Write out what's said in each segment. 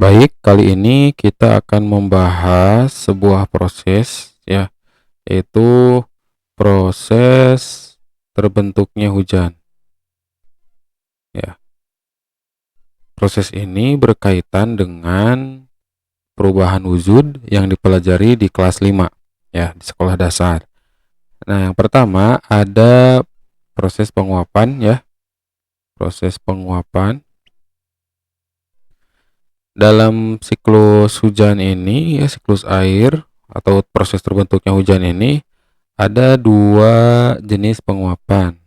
Baik, kali ini kita akan membahas sebuah proses ya, yaitu proses terbentuknya hujan ya. Proses ini berkaitan dengan perubahan wujud yang dipelajari di kelas 5 ya, di sekolah dasar. Nah, yang pertama ada proses penguapan ya. Proses penguapan dalam siklus hujan ini ya, siklus air atau proses terbentuknya hujan ini ada dua jenis penguapan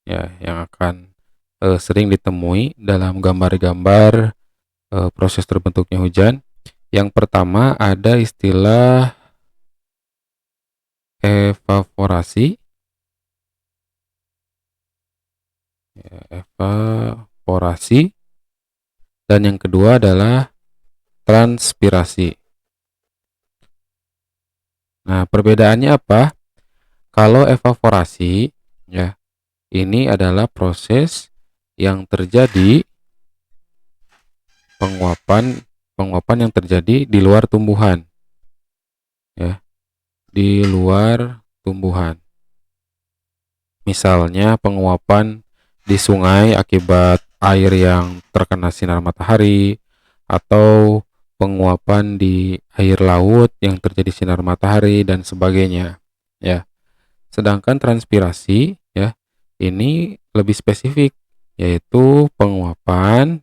ya yang akan sering ditemui dalam gambar-gambar proses terbentuknya hujan. Yang pertama ada istilah evaporasi, ya, evaporasi, dan yang kedua adalah transpirasi. Nah, perbedaannya apa? Kalau evaporasi, ya, ini adalah proses yang terjadi penguapan penguapan yang terjadi di luar tumbuhan, ya, di luar tumbuhan. Misalnya penguapan di sungai akibat air yang terkena sinar matahari, atau penguapan di air laut yang terjadi sinar matahari dan sebagainya, ya. Sedangkan transpirasi ya, ini lebih spesifik, yaitu penguapan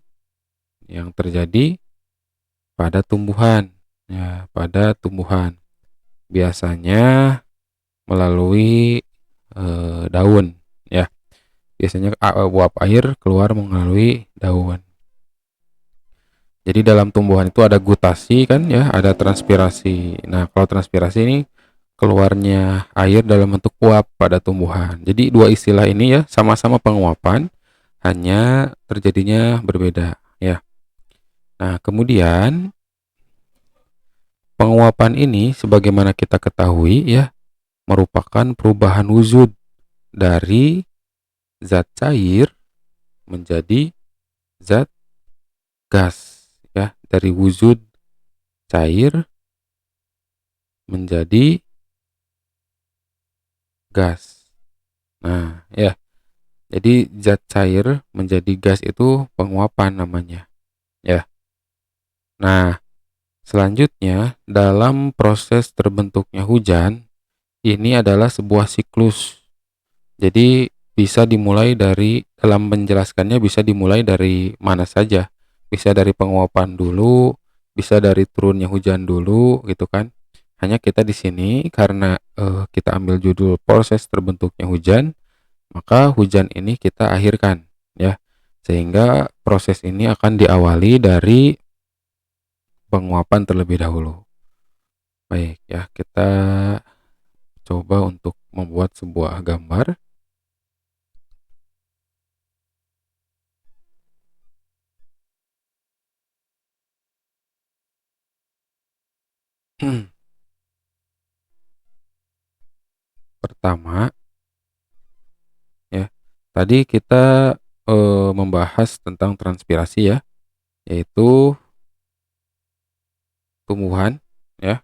yang terjadi pada tumbuhan, ya, pada tumbuhan. Biasanya melalui daun, ya. Biasanya uap air keluar melalui daun. Jadi dalam tumbuhan itu ada gutasi kan ya, ada transpirasi. Nah, kalau transpirasi ini keluarnya air dalam bentuk uap pada tumbuhan. Jadi dua istilah ini ya sama-sama penguapan, hanya terjadinya berbeda ya. Nah, kemudian penguapan ini sebagaimana kita ketahui ya, merupakan perubahan wujud dari zat cair menjadi zat gas ya, dari wujud cair menjadi gas. Nah, ya. Jadi zat cair menjadi gas itu penguapan namanya, ya. Nah, selanjutnya dalam proses terbentuknya hujan, ini adalah sebuah siklus. Jadi bisa dimulai dari dalam menjelaskannya bisa dimulai dari mana saja. Bisa dari penguapan dulu, bisa dari turunnya hujan dulu gitu kan. Hanya kita di sini karena kita ambil judul proses terbentuknya hujan, maka hujan ini kita akhirkan ya. Sehingga proses ini akan diawali dari penguapan terlebih dahulu. Baik ya, kita coba untuk membuat sebuah gambar. Pertama ya, tadi kita membahas tentang transpirasi ya, yaitu tumbuhan ya,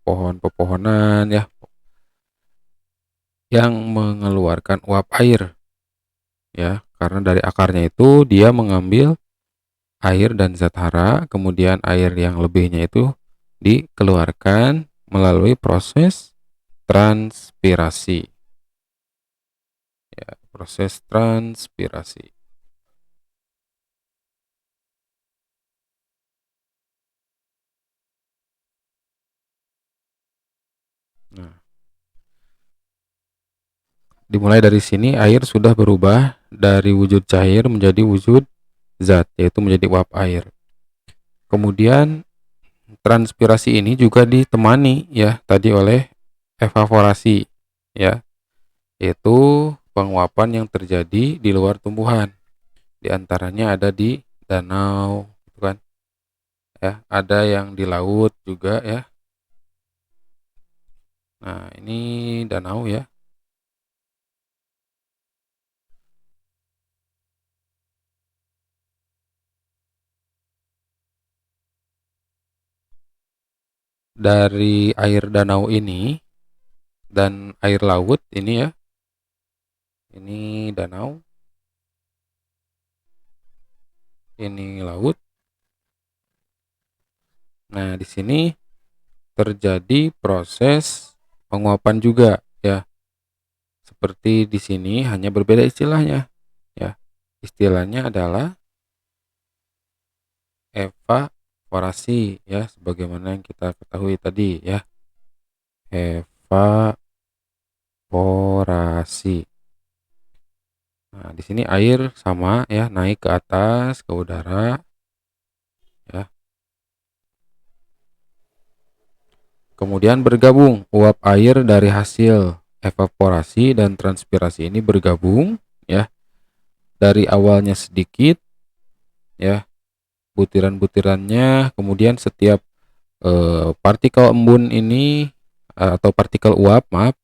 pohon-pepohonan ya yang mengeluarkan uap air ya, karena dari akarnya itu dia mengambil air dan zat hara, kemudian air yang lebihnya itu dikeluarkan melalui proses transpirasi ya, proses transpirasi. Nah, dimulai dari sini air sudah berubah dari wujud cair menjadi wujud zat, yaitu menjadi uap air. Kemudian transpirasi ini juga ditemani ya tadi oleh evaporasi ya, yaitu penguapan yang terjadi di luar tumbuhan. Di antaranya ada di danau, gitu kan? Ya, ada yang di laut juga ya. Nah, ini danau ya. dari air danau ini dan air laut ini ya. Ini danau, ini laut. Nah, di sini terjadi proses penguapan juga ya. Seperti di sini hanya berbeda istilahnya ya. Istilahnya adalah evaporasi ya, sebagaimana yang kita ketahui tadi ya. Evaporasi. Nah, di sini air sama ya, naik ke atas ke udara ya. Kemudian bergabung uap air dari hasil evaporasi dan transpirasi ini bergabung ya. Dari awalnya sedikit ya, butiran-butirannya, kemudian setiap partikel embun ini atau partikel uap, maaf,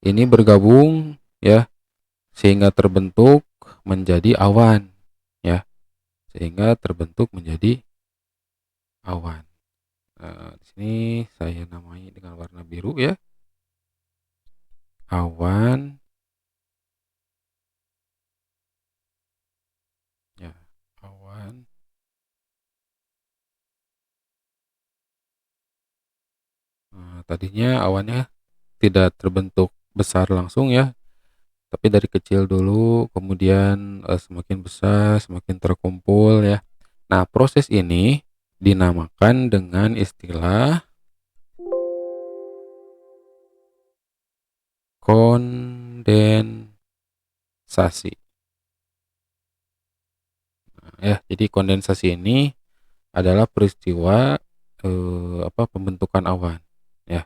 ini bergabung ya, sehingga terbentuk menjadi awan ya, sehingga terbentuk menjadi awan. Di sini saya namai dengan warna biru ya, awan ya, awan. Tadinya awannya tidak terbentuk besar langsung ya, tapi dari kecil dulu, kemudian semakin besar, semakin terkumpul ya. Nah, proses ini dinamakan dengan istilah kondensasi. Nah, ya, jadi kondensasi ini adalah peristiwa pembentukan awan ya.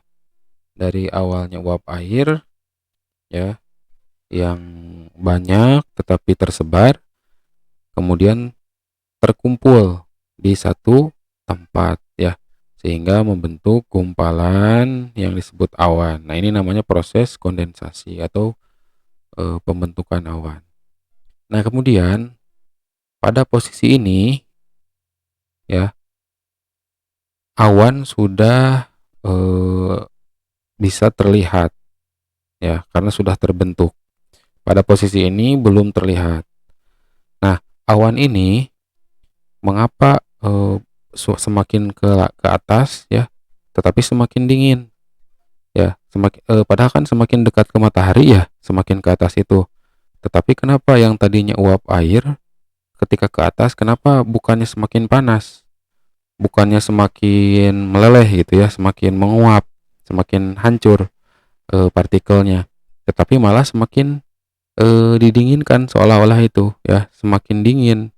Dari awalnya uap air ya yang banyak tetapi tersebar, kemudian terkumpul di satu tempat ya, sehingga membentuk gumpalan yang disebut awan. Nah, ini namanya proses kondensasi atau pembentukan awan. Nah, kemudian pada posisi ini ya, awan sudah bisa terlihat ya, karena sudah terbentuk. Pada posisi ini belum terlihat. Nah, awan ini mengapa semakin ke atas ya, tetapi semakin dingin ya, padahal kan semakin dekat ke matahari ya, semakin ke atas itu. Tetapi kenapa yang tadinya uap air ketika ke atas, kenapa bukannya semakin panas, bukannya semakin meleleh gitu ya, semakin menguap, semakin hancur partikelnya, tetapi malah semakin didinginkan, seolah-olah itu ya, semakin dingin.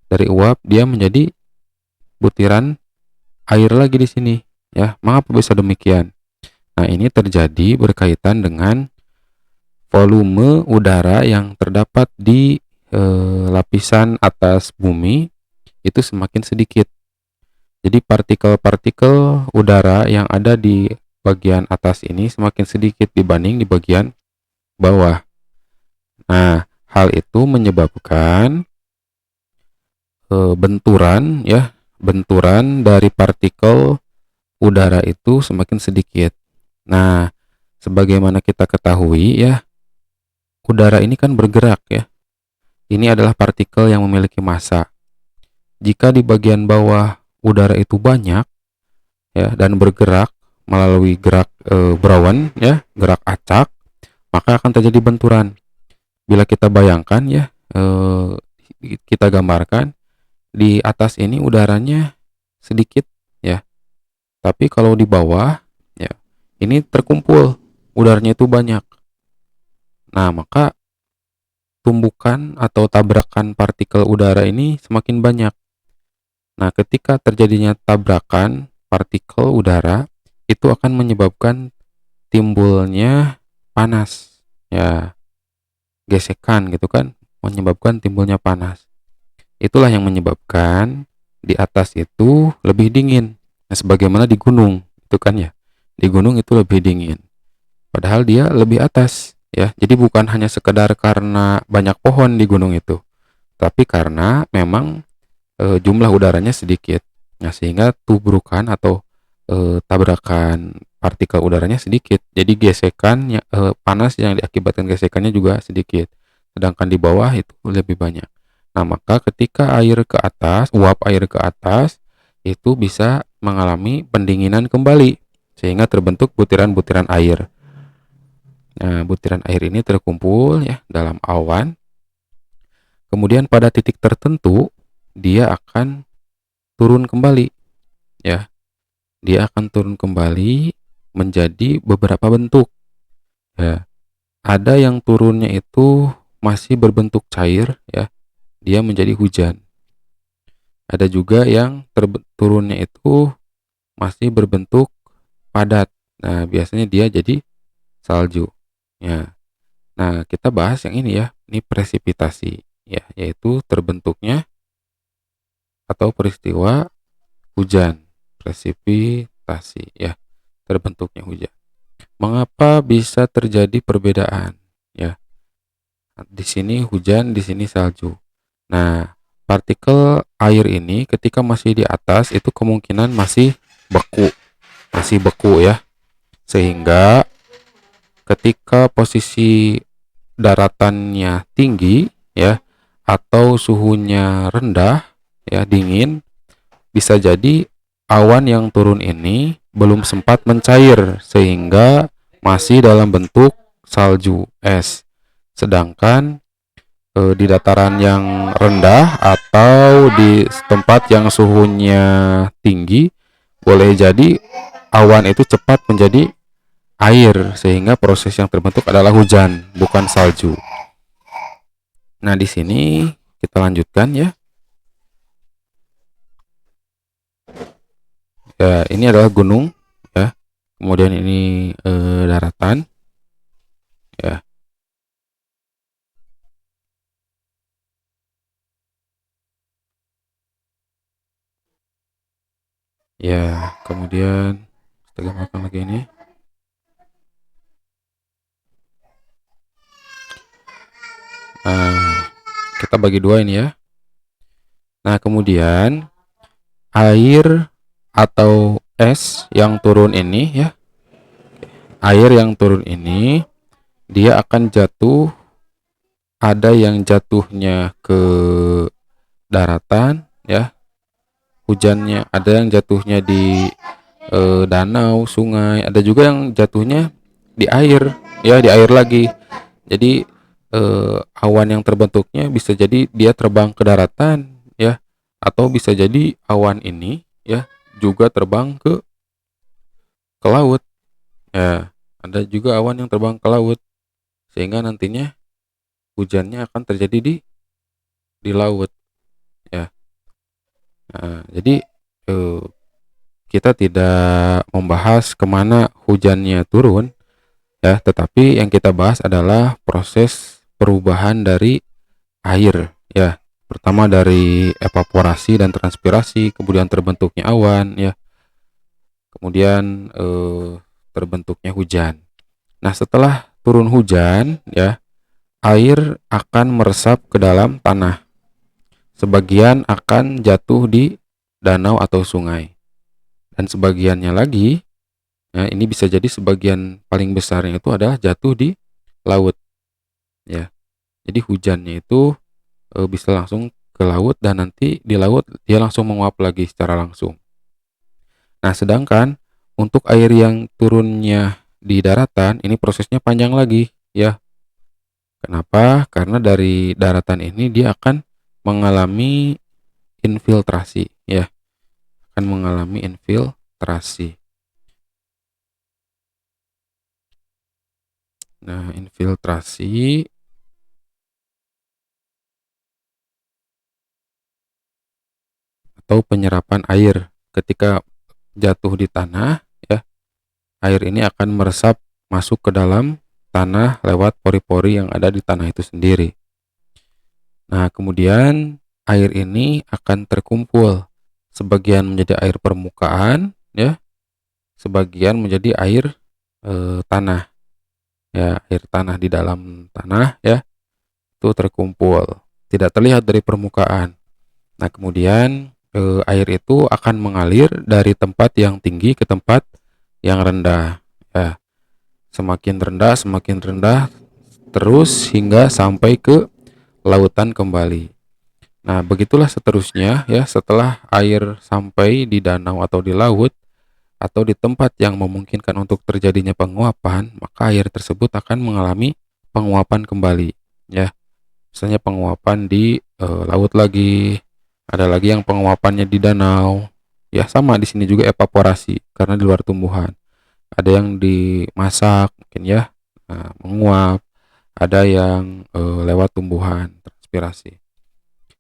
Dari uap dia menjadi butiran air lagi di sini ya. Mengapa bisa demikian? Nah, ini terjadi berkaitan dengan volume udara yang terdapat di lapisan atas bumi itu semakin sedikit. Jadi partikel-partikel udara yang ada di bagian atas ini semakin sedikit dibanding di bagian bawah. Nah, hal itu menyebabkan benturan ya, benturan dari partikel udara itu semakin sedikit. Nah, sebagaimana kita ketahui ya, udara ini kan bergerak ya. Ini adalah partikel yang memiliki massa. Jika di bagian bawah udara itu banyak ya dan bergerak melalui gerak berawan ya, gerak acak, maka akan terjadi benturan. Bila kita bayangkan ya, kita gambarkan di atas ini udaranya sedikit ya, tapi kalau di bawah ya ini terkumpul, udaranya itu banyak. Nah, maka tumbukan atau tabrakan partikel udara ini semakin banyak. Nah, ketika terjadinya tabrakan partikel udara, itu akan menyebabkan timbulnya panas ya, gesekan gitu kan, menyebabkan timbulnya panas. Itulah yang menyebabkan di atas itu lebih dingin. Nah, sebagaimana di gunung itu kan ya, di gunung itu lebih dingin, padahal dia lebih atas ya. Jadi bukan hanya sekedar karena banyak pohon di gunung itu, tapi karena memang jumlah udaranya sedikit. Nah, sehingga tubrukan atau tabrakan partikel udaranya sedikit. Jadi gesekan panas yang diakibatkan gesekannya juga sedikit. Sedangkan di bawah itu lebih banyak. Nah, maka ketika air ke atas, uap air ke atas itu bisa mengalami pendinginan kembali sehingga terbentuk butiran-butiran air. Nah, butiran air ini terkumpul ya dalam awan. Kemudian pada titik tertentu dia akan turun kembali ya. Dia akan turun kembali menjadi beberapa bentuk ya. Ada yang turunnya itu masih berbentuk cair ya, dia menjadi hujan. Ada juga yang turunnya itu masih berbentuk padat. Nah, biasanya dia jadi salju ya. Nah, kita bahas yang ini ya, ini presipitasi ya, yaitu terbentuknya atau peristiwa hujan. Presipitasi ya, terbentuknya hujan. Mengapa bisa terjadi perbedaan ya? Di sini hujan, di sini salju. Nah, partikel air ini ketika masih di atas itu kemungkinan masih beku ya. Sehingga ketika posisi daratannya tinggi ya atau suhunya rendah ya, dingin, bisa jadi awan yang turun ini belum sempat mencair sehingga masih dalam bentuk salju es. Sedangkan di dataran yang rendah atau di tempat yang suhunya tinggi boleh jadi awan itu cepat menjadi air sehingga proses yang terbentuk adalah hujan, bukan salju. Nah, di sini kita lanjutkan ya. Ya, ini adalah gunung ya. Kemudian ini daratan ya. Ya, kemudian kita gambarkan lagi ini. Nah, kita bagi dua ini ya. Nah, kemudian air atau es yang turun ini ya. Air yang turun ini dia akan jatuh, ada yang jatuhnya ke daratan ya. Hujannya ada yang jatuhnya di danau, sungai, ada juga yang jatuhnya di air ya, di air lagi. Jadi awan yang terbentuknya bisa jadi dia terbang ke daratan ya, atau bisa jadi awan ini ya juga terbang ke laut ya. Ada juga awan yang terbang ke laut sehingga nantinya hujannya akan terjadi di laut ya. Nah, jadi kita tidak membahas kemana hujannya turun ya, tetapi yang kita bahas adalah proses perubahan dari air ya. Pertama dari evaporasi dan transpirasi, kemudian terbentuknya awan ya, kemudian terbentuknya hujan. Nah, setelah turun hujan ya, air akan meresap ke dalam tanah. Sebagian akan jatuh di danau atau sungai. Dan sebagiannya lagi, ya, ini bisa jadi sebagian paling besarnya itu adalah jatuh di laut ya. Jadi hujannya itu bisa langsung ke laut dan nanti di laut dia langsung menguap lagi secara langsung. Nah, sedangkan untuk air yang turunnya di daratan ini prosesnya panjang lagi ya. Kenapa? Karena dari daratan ini dia akan mengalami infiltrasi ya, akan mengalami infiltrasi. Nah, infiltrasi atau penyerapan air ketika jatuh di tanah ya, air ini akan meresap masuk ke dalam tanah lewat pori-pori yang ada di tanah itu sendiri. Nah, kemudian air ini akan terkumpul, sebagian menjadi air permukaan ya, sebagian menjadi air tanah ya, air tanah di dalam tanah ya, itu terkumpul, tidak terlihat dari permukaan. Nah, kemudian air itu akan mengalir dari tempat yang tinggi ke tempat yang rendah. Ya, semakin rendah terus hingga sampai ke lautan kembali. Nah, begitulah seterusnya ya, setelah air sampai di danau atau di laut atau di tempat yang memungkinkan untuk terjadinya penguapan, maka air tersebut akan mengalami penguapan kembali ya. Misalnya penguapan di laut lagi, ada lagi yang penguapannya di danau. Ya, sama di sini juga evaporasi karena di luar tumbuhan. Ada yang dimasak mungkin ya, menguap, ada yang lewat tumbuhan, transpirasi.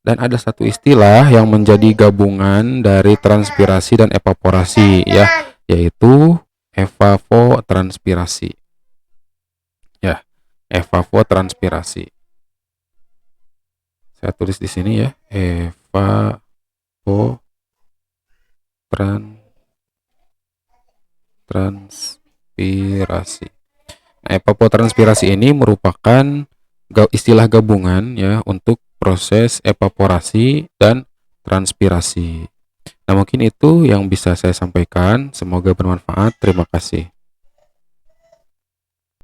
Dan ada satu istilah yang menjadi gabungan dari transpirasi dan evaporasi ya, yaitu evapotranspirasi. Ya, evapotranspirasi. Saya tulis di sini ya, evapotranspirasi. Nah, evapotranspirasi ini merupakan istilah gabungan ya untuk proses evaporasi dan transpirasi. Nah, mungkin itu yang bisa saya sampaikan. Semoga bermanfaat. Terima kasih.